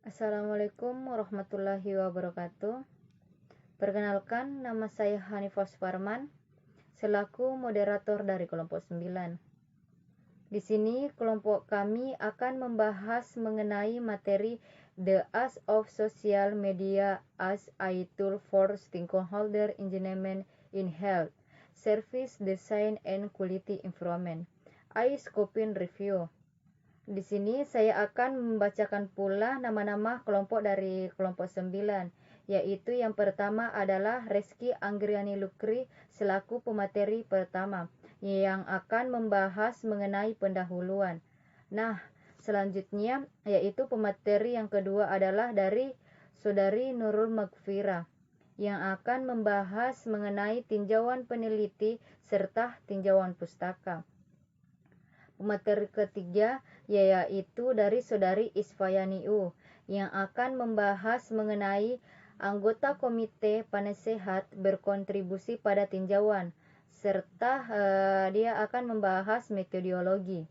Assalamualaikum warahmatullahi wabarakatuh. Perkenalkan, nama saya Hanifah Suparman, selaku moderator dari kelompok 9. Di sini, kelompok kami akan membahas mengenai materi The Use of Social Media as a Tool for Stakeholder Engagement in Health, Service Design and Quality Improvement. Scoping Review. Di sini saya akan membacakan pula nama-nama kelompok dari kelompok 9, yaitu yang pertama adalah Reski Anggriani Lukri selaku pemateri pertama, yang akan membahas mengenai pendahuluan. Nah, selanjutnya yaitu pemateri yang kedua adalah dari Saudari Nurul Magfirah, yang akan membahas mengenai tinjauan peneliti serta tinjauan pustaka. Pemateri ketiga yaitu dari Saudari Isfayani U, yang akan membahas mengenai anggota komite penasehat berkontribusi pada tinjauan, serta dia akan membahas metodologi.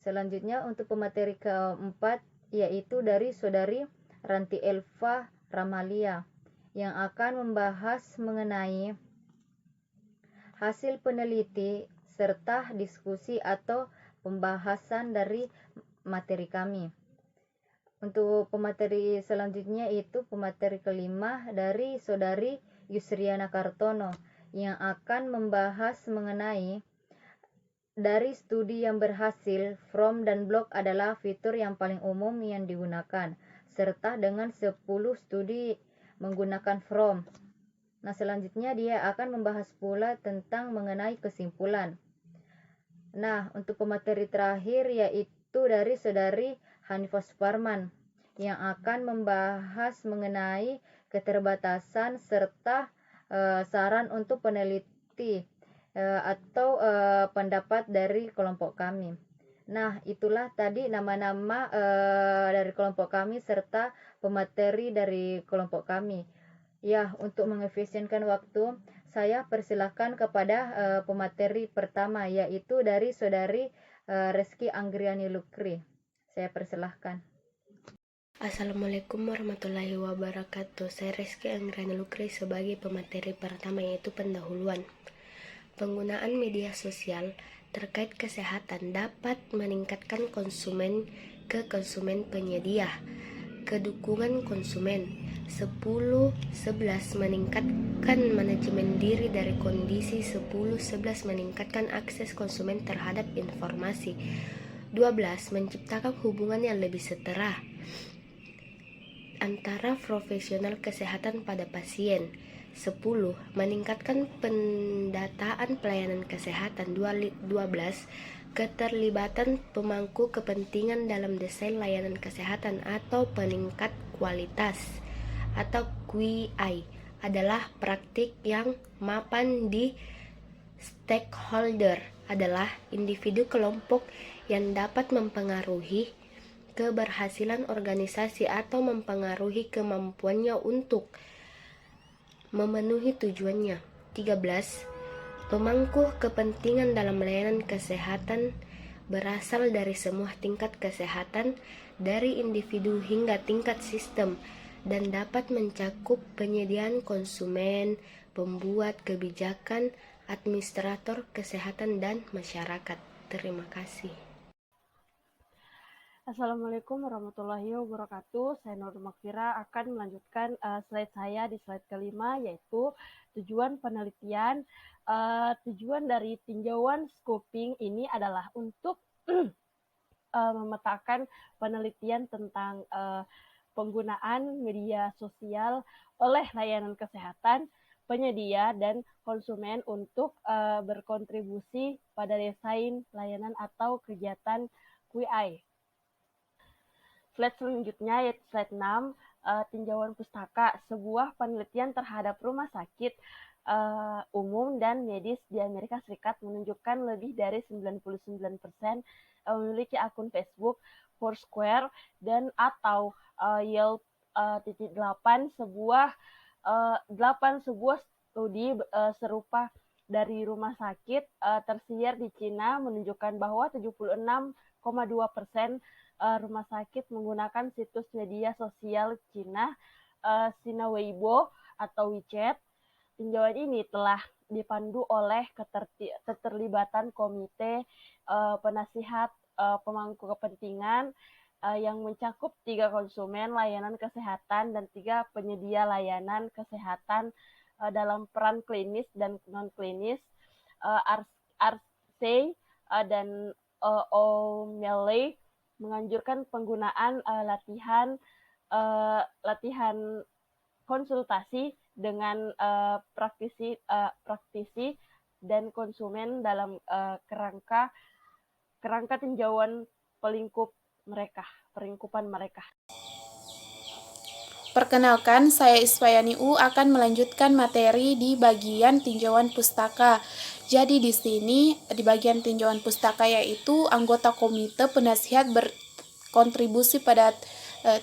Selanjutnya untuk pemateri keempat yaitu dari Saudari Ranti Elva Ramalia, yang akan membahas mengenai hasil peneliti serta diskusi atau pembahasan dari materi kami. Untuk pemateri selanjutnya itu pemateri kelima dari Saudari Yusriana Kartono, yang akan membahas mengenai dari studi yang berhasil, from dan blog adalah fitur yang paling umum yang digunakan, serta dengan 10 studi menggunakan from. Nah, selanjutnya dia akan membahas pula tentang mengenai kesimpulan. Nah, untuk pemateri terakhir yaitu dari Saudari Hanifah Suparman, yang akan membahas mengenai keterbatasan serta saran untuk peneliti atau pendapat dari kelompok kami. Nah, itulah tadi nama-nama dari kelompok kami serta pemateri dari kelompok kami. Ya, untuk mengefisienkan waktu, saya persilahkan kepada pemateri pertama, yaitu dari Saudari Reski Anggriani Lukri. Saya persilahkan. Assalamualaikum warahmatullahi wabarakatuh. Saya Reski Anggrani Lukri sebagai pemateri pertama, yaitu pendahuluan. Penggunaan media sosial terkait kesehatan dapat meningkatkan konsumen ke konsumen penyedia. Kedukungan konsumen 10-11 meningkatkan manajemen diri dari kondisi. 10-11 meningkatkan akses konsumen terhadap informasi. 12 menciptakan hubungan yang lebih setara antara profesional kesehatan pada pasien. 10 meningkatkan pendataan pelayanan kesehatan. 12 keterlibatan pemangku kepentingan dalam desain layanan kesehatan atau peningkat kualitas atau QI adalah praktik yang mapan di stakeholder adalah individu kelompok yang dapat mempengaruhi keberhasilan organisasi atau mempengaruhi kemampuannya untuk memenuhi tujuannya. 13. Pemangku kepentingan dalam layanan kesehatan berasal dari semua tingkat kesehatan, dari individu hingga tingkat sistem, dan dapat mencakup penyediaan konsumen, pembuat kebijakan, administrator kesehatan, dan masyarakat. Terima kasih. Assalamualaikum warahmatullahi wabarakatuh. Saya Nur Makfira akan melanjutkan slide saya di slide kelima, yaitu tujuan penelitian. Tujuan dari tinjauan scoping ini adalah untuk memetakan penelitian tentang penggunaan media sosial oleh layanan kesehatan, penyedia, dan konsumen untuk berkontribusi pada desain layanan atau kegiatan QI. Slide selanjutnya yaitu slide 6, tinjauan pustaka, sebuah penelitian terhadap rumah sakit umum dan medis di Amerika Serikat menunjukkan lebih dari 99% memiliki akun Facebook, Foursquare, dan atau Yelp. 8 sebuah studi serupa dari rumah sakit tersier di Cina menunjukkan bahwa 76,2% rumah sakit menggunakan situs media sosial Cina, Sina Weibo atau WeChat. Tinjauan ini telah dipandu oleh keterlibatan komite penasihat pemangku kepentingan yang mencakup 3 konsumen layanan kesehatan dan 3 penyedia layanan kesehatan dalam peran klinis dan non-klinis, Arsey dan O'Malley menganjurkan penggunaan latihan konsultasi dengan praktisi dan konsumen dalam kerangka tinjauan peringkupan mereka. Perkenalkan, saya Iswayani U akan melanjutkan materi di bagian tinjauan pustaka. Jadi di sini di bagian tinjauan pustaka yaitu anggota komite penasihat berkontribusi pada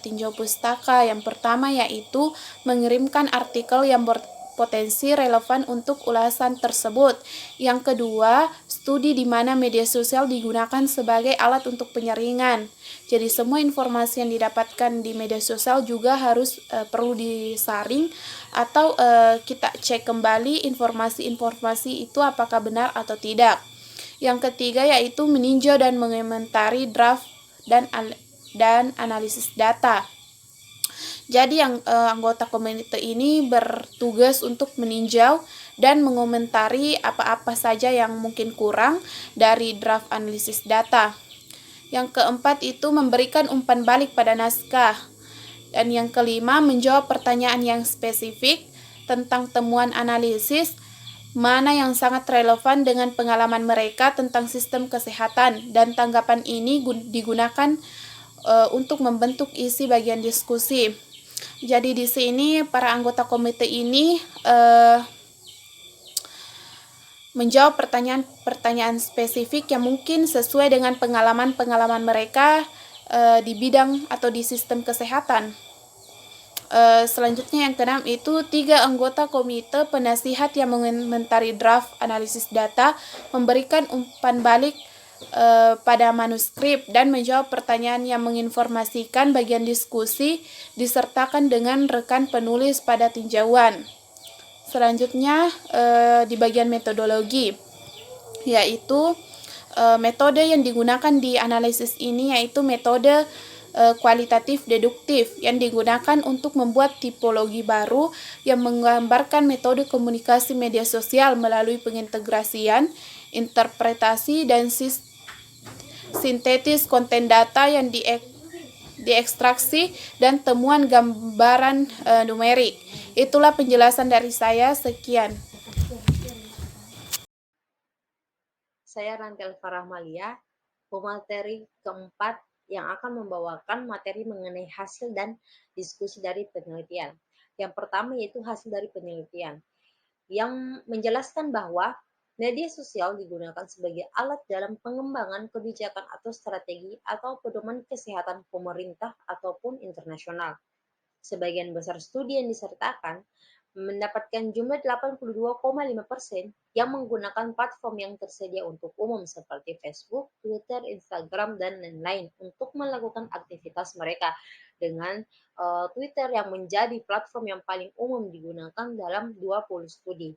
tinjau pustaka. Yang pertama yaitu mengirimkan artikel yang berpotensi relevan untuk ulasan tersebut. Yang kedua, studi di mana media sosial digunakan sebagai alat untuk penyaringan. Jadi semua informasi yang didapatkan di media sosial juga harus perlu disaring atau kita cek kembali informasi-informasi itu apakah benar atau tidak. Yang ketiga yaitu meninjau dan mengomentari draft dan analisis data. Jadi anggota komite ini bertugas untuk meninjau dan mengomentari apa-apa saja yang mungkin kurang dari draft analisis data. Yang keempat itu memberikan umpan balik pada naskah. Dan yang kelima menjawab pertanyaan yang spesifik tentang temuan analisis, mana yang sangat relevan dengan pengalaman mereka tentang sistem kesehatan, dan tanggapan ini digunakan untuk membentuk isi bagian diskusi. Jadi di sini para anggota komite ini menjawab pertanyaan spesifik yang mungkin sesuai dengan pengalaman mereka di bidang atau di sistem kesehatan. Selanjutnya yang keenam itu 3 anggota komite penasihat yang mengomentari draft analisis data, memberikan umpan balik pada manuskrip dan menjawab pertanyaan yang menginformasikan bagian diskusi disertakan dengan rekan penulis pada tinjauan. Selanjutnya di bagian metodologi, yaitu metode yang digunakan di analisis ini yaitu metode kualitatif deduktif yang digunakan untuk membuat tipologi baru yang menggambarkan metode komunikasi media sosial melalui pengintegrasian, interpretasi, dan sintetis konten data yang diekstraksi dan temuan gambaran numerik. Itulah penjelasan dari saya, sekian. Saya Rantel Farahmalia, pemateri keempat yang akan membawakan materi mengenai hasil dan diskusi dari penelitian. Yang pertama yaitu hasil dari penelitian, yang menjelaskan bahwa media sosial digunakan sebagai alat dalam pengembangan kebijakan atau strategi atau pedoman kesehatan pemerintah ataupun internasional. Sebagian besar studi yang disertakan mendapatkan jumlah 82,5% yang menggunakan platform yang tersedia untuk umum seperti Facebook, Twitter, Instagram, dan lain-lain untuk melakukan aktivitas mereka, dengan Twitter yang menjadi platform yang paling umum digunakan dalam 20 studi.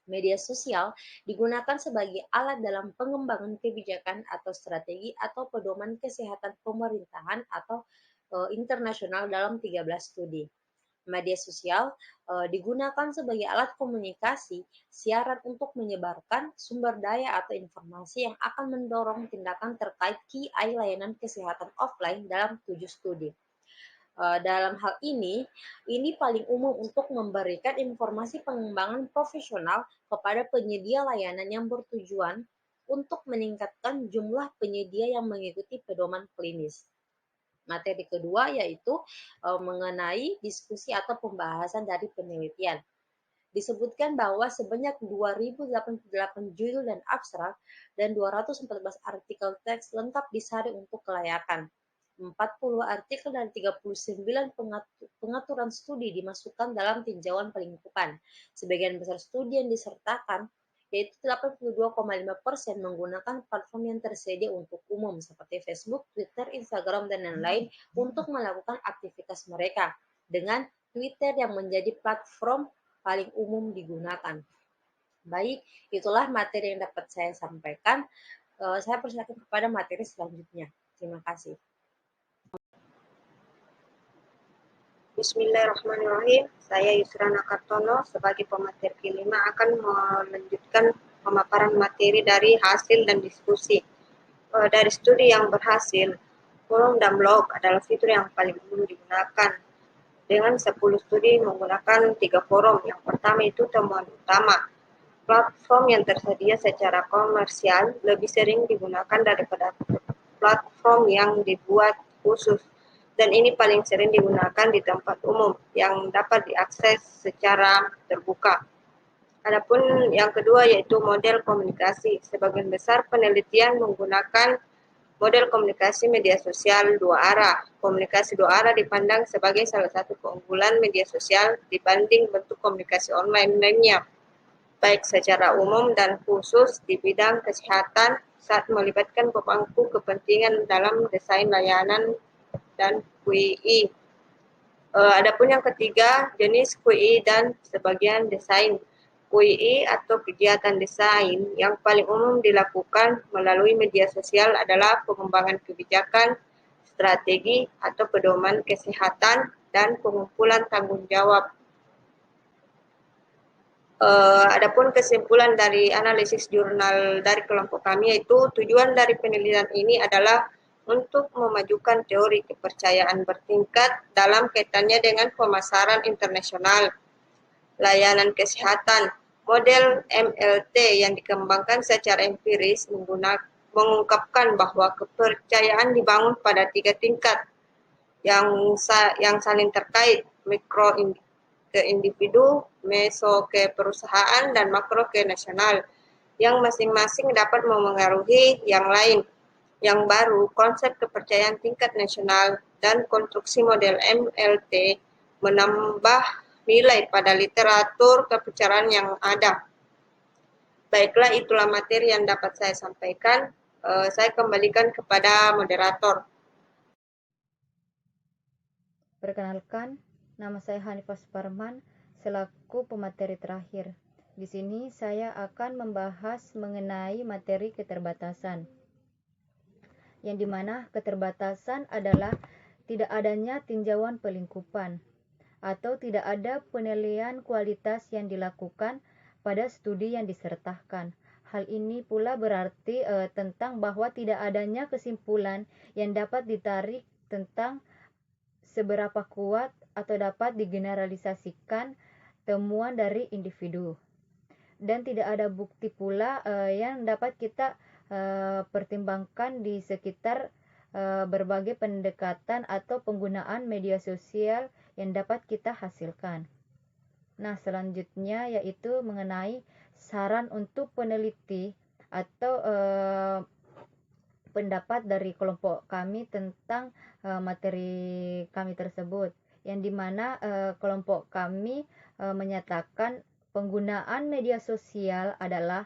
Media sosial digunakan sebagai alat dalam pengembangan kebijakan atau strategi atau pedoman kesehatan pemerintahan atau internasional dalam 13 studi. Media sosial digunakan sebagai alat komunikasi, siaran untuk menyebarkan sumber daya atau informasi yang akan mendorong tindakan terkait KI layanan kesehatan offline dalam 7 studi. Dalam hal ini paling umum untuk memberikan informasi pengembangan profesional kepada penyedia layanan yang bertujuan untuk meningkatkan jumlah penyedia yang mengikuti pedoman klinis. Materi kedua yaitu mengenai diskusi atau pembahasan dari penelitian. Disebutkan bahwa sebanyak 2088 judul dan abstrak dan 214 artikel teks lengkap disaring untuk kelayakan. 40 artikel dan 39 pengaturan studi dimasukkan dalam tinjauan pelingkupan. Sebagian besar studi yang disertakan yaitu 82,5% menggunakan platform yang tersedia untuk umum seperti Facebook, Twitter, Instagram, dan lain-lain untuk melakukan aktivitas mereka, dengan Twitter yang menjadi platform paling umum digunakan. Baik, itulah materi yang dapat saya sampaikan. Saya persilakan kepada materi selanjutnya. Terima kasih. Bismillahirrahmanirrahim. Saya Yusrana Kartono sebagai pemateri kelima akan melanjutkan pemaparan materi dari hasil dan diskusi. Dari studi yang berhasil, forum dan blog adalah fitur yang paling dulu digunakan. Dengan 10 studi menggunakan 3 forum. Yang pertama itu temuan utama. Platform yang tersedia secara komersial lebih sering digunakan daripada platform yang dibuat khusus, dan ini paling sering digunakan di tempat umum yang dapat diakses secara terbuka. Adapun yang kedua yaitu model komunikasi. Sebagian besar penelitian menggunakan model komunikasi media sosial dua arah. Komunikasi dua arah dipandang sebagai salah satu keunggulan media sosial dibanding bentuk komunikasi online lainnya, baik secara umum dan khusus di bidang kesehatan saat melibatkan pemangku kepentingan dalam desain layanan dan QII. Adapun yang ketiga, jenis QII dan sebagian desain. QII atau kegiatan desain yang paling umum dilakukan melalui media sosial adalah pengembangan kebijakan, strategi atau pedoman kesehatan, dan pengumpulan tanggung jawab. Adapun kesimpulan dari analisis jurnal dari kelompok kami yaitu tujuan dari penelitian ini adalah untuk memajukan teori kepercayaan bertingkat dalam kaitannya dengan pemasaran internasional, layanan kesehatan. Model MLT yang dikembangkan secara empiris mengungkapkan bahwa kepercayaan dibangun pada 3 tingkat yang saling terkait, mikro ke individu, meso ke perusahaan, dan makro ke nasional, yang masing-masing dapat memengaruhi yang lain. Yang baru, konsep kepercayaan tingkat nasional dan konstruksi model MLT menambah nilai pada literatur kepercayaan yang ada. Baiklah, itulah materi yang dapat saya sampaikan. Saya kembalikan kepada moderator. Perkenalkan, nama saya Hanifah Suparman selaku pemateri terakhir. Di sini saya akan membahas mengenai materi keterbatasan, yang dimana keterbatasan adalah tidak adanya tinjauan pelingkupan atau tidak ada penilaian kualitas yang dilakukan pada studi yang disertakan. Hal ini pula berarti tentang bahwa tidak adanya kesimpulan yang dapat ditarik tentang seberapa kuat atau dapat digeneralisasikan temuan dari individu, dan tidak ada bukti pula yang dapat kita pertimbangkan di sekitar berbagai pendekatan atau penggunaan media sosial yang dapat kita hasilkan. Nah, selanjutnya yaitu mengenai saran untuk peneliti atau pendapat dari kelompok kami tentang materi kami tersebut, yang dimana kelompok kami menyatakan penggunaan media sosial adalah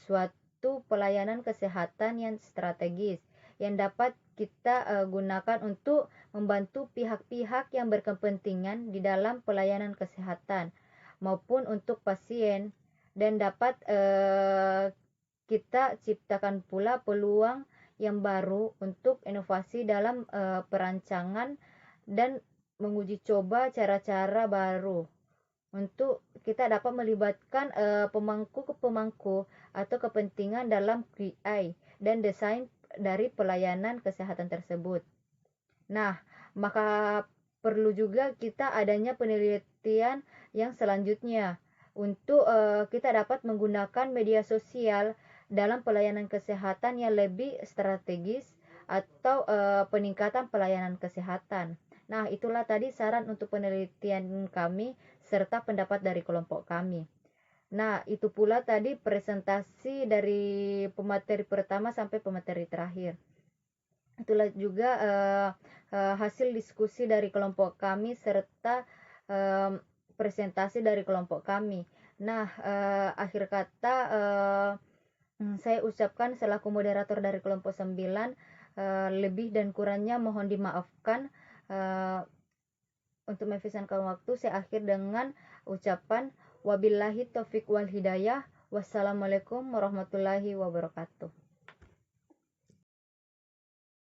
suatu pelayanan kesehatan yang strategis yang dapat kita gunakan untuk membantu pihak-pihak yang berkepentingan di dalam pelayanan kesehatan maupun untuk pasien, dan dapat kita ciptakan pula peluang yang baru untuk inovasi dalam perancangan dan menguji coba cara-cara baru untuk kita dapat melibatkan pemangku atau kepentingan dalam QI dan desain dari pelayanan kesehatan tersebut. Nah, maka perlu juga kita adanya penelitian yang selanjutnya untuk kita dapat menggunakan media sosial dalam pelayanan kesehatan yang lebih strategis atau peningkatan pelayanan kesehatan. Nah, itulah tadi saran untuk penelitian kami serta pendapat dari kelompok kami. Nah, itu pula tadi presentasi dari pemateri pertama sampai pemateri terakhir. Itulah juga hasil diskusi dari kelompok kami serta presentasi dari kelompok kami. Nah, akhir kata saya ucapkan selaku moderator dari kelompok 9, lebih dan kurangnya mohon dimaafkan. Untuk memefiskankan waktu, saya akhir dengan ucapan wabillahi taufik wal hidayah. Wassalamualaikum warahmatullahi wabarakatuh.